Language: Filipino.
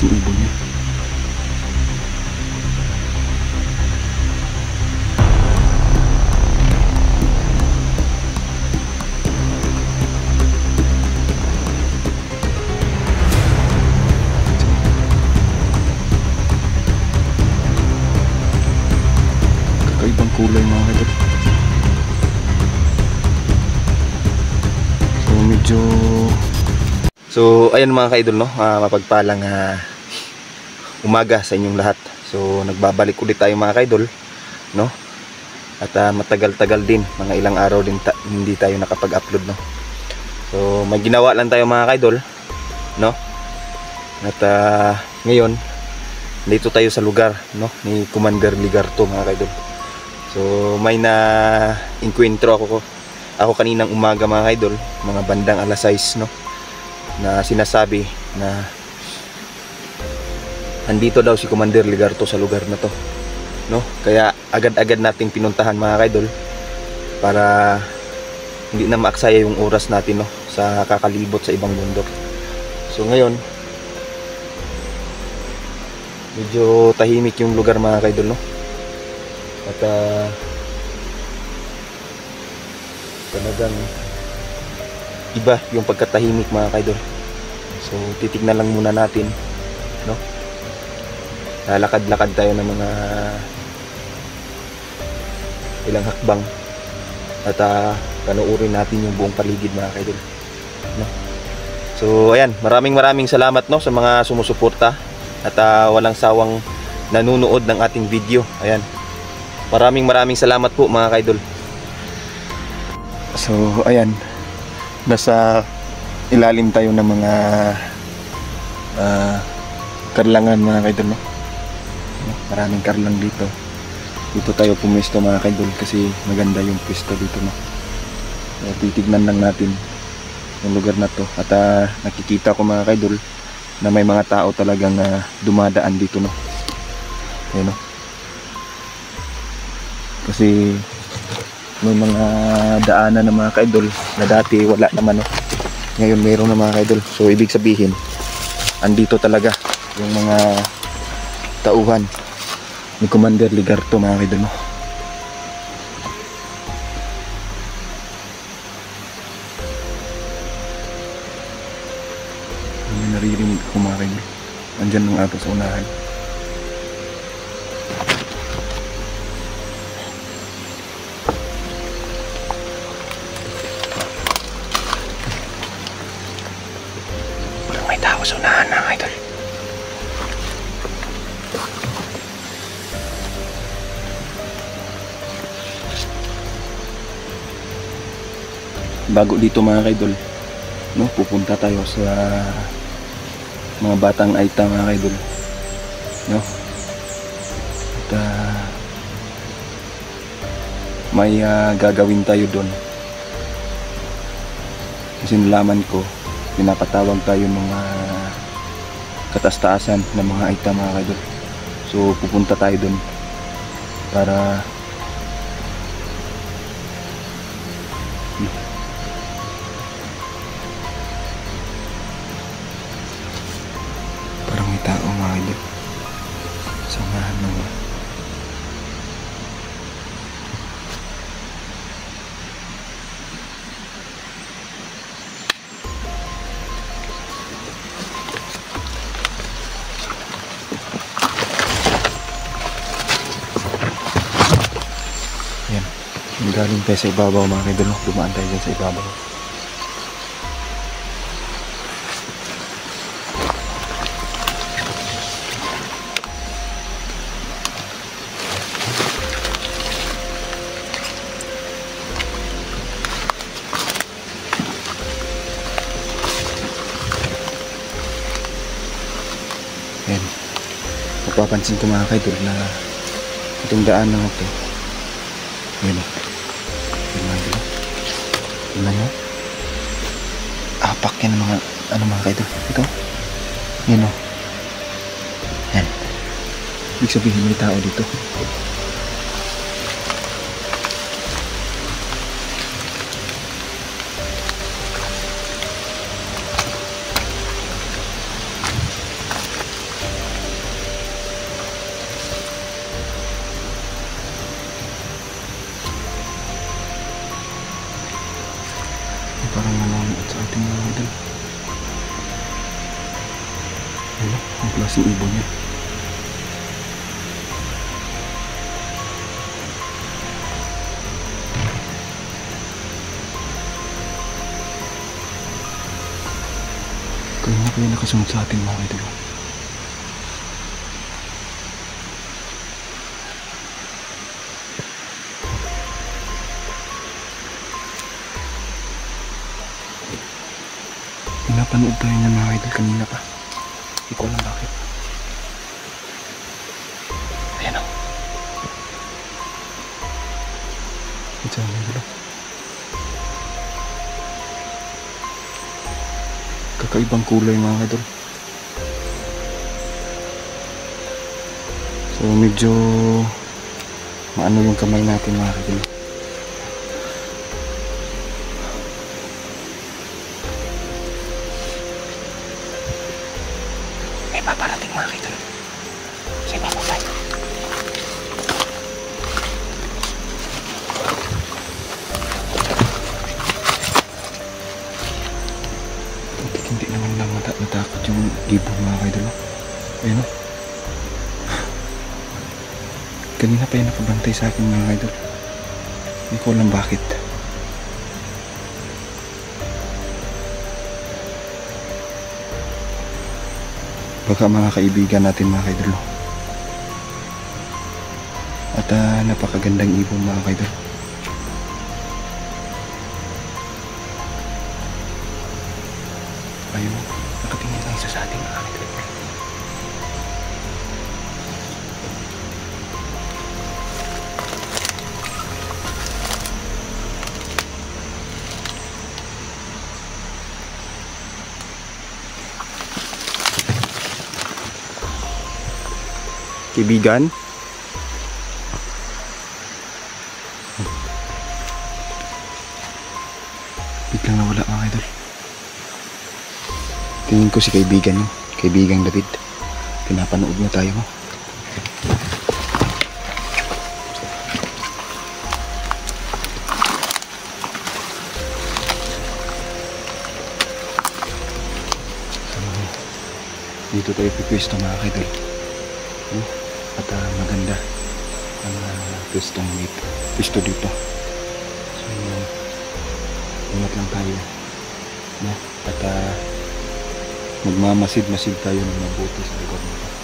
lakas ng ibon niya. Kakaibang kulay mga kaidol. So medyo ayan mga kaidol, no, mapagpalang umaga sa inyong lahat. So nagbabalik ulit tayo mga kaidol, no, at matagal-tagal din, mga ilang araw din hindi tayo nakapag-upload, no. So may ginawa lang tayo mga kaidol, no, at ngayon dito tayo sa lugar, no, ni Commander Ligarto mga kaidol. So may na-encuentro ako kaninang umaga mga kaidol, mga bandang alas 6, no, na sinasabi na andito daw si Commander Ligarto sa lugar na to, no. Kaya agad-agad nating pinuntahan mga kaidol para hindi na maaksaya yung oras natin, no, sa kakalibot sa ibang bundok. So ngayon medyo tahimik yung lugar mga kaidol, no, at talagang iba yung pagkatahimik mga kaidol. So titignan lang muna natin, no, lalakad-lakad tayo ng mga ilang hakbang at panuorin natin yung buong paligid mga kaidol, no. So ayan, maraming salamat, no, sa mga sumusuporta at walang sawang nanunood ng ating video. Ayan, maraming salamat po mga kaidol. So ayan, nasa ilalim tayo ng mga karlangan mga kaidol, no. Maraming karlang dito. Dito tayo pumesto mga kaidol kasi maganda yung pwesto dito, no. Titignan lang natin yung lugar na to at nakikita ko mga kaidol na may mga tao talagang dumadaan dito, no. Ayun, no. Kasi may mga daanan na mga kaidol na dati wala naman, no. Ngayon mayroon na mga kaidol. So ibig sabihin andito talaga yung mga tauhan ni Commander Ligarto mga kaidol, no. May naririnig ako mga kaidol. Andyan ng ato sa unahan. May tao sa unahan mga idol. Bago dito mga idol, no, pupunta tayo sa mga batang Aita mga idol, no. At may gagawin tayo doon kasi nalaman ko pinapatawag tayo ng katastaasan ng mga Aita mga kaidol. So pupunta tayo dun para parang may tao mga kaidol. Samahan mo. Galing tayo sa ibabaw mga kaidol, dumaan tayo dyan sa ibabaw. Ayan, mapapansin ko mga kaidol na itong daan na ito, ayan, tingnan nyo, apak yan mga mga kaidol. Ito, yan o, yan, ibig sabihin may tao dito. Ang klaseng ibon yan. Kaya kaya nakasunod sa atin mga idol. Pinapanood tayo ng mga idol kanina pa. Hindi ko alam bakit. Ayan o. Ito ang mga idol. Kakaibang kulay mga idol. So medyo maano yung kamay natin mga idol. May paparating mga idol. Sige pa tayo. Hindi naman lang natakot yung ibon mga idol. Ayun o. Kanina pa yung nakabantay sa akin mga idol. Hindi ko alam bakit. Baka mga kaibigan natin mga idol. At napakagandang ibon mga idol. Ayun, nakatingin lang isa sa ating mga idol. Kaibigan, biglang nawala mga idol. Tingin ko si kaibigan yun, kaibigang David. Pinapanood na tayo mo. Dito tayo pipwesto mga idol. At maganda ang pwesto dito. So ingat lang tayo, no? At magmamasid-masid tayo ng mabuti sa lugar nito.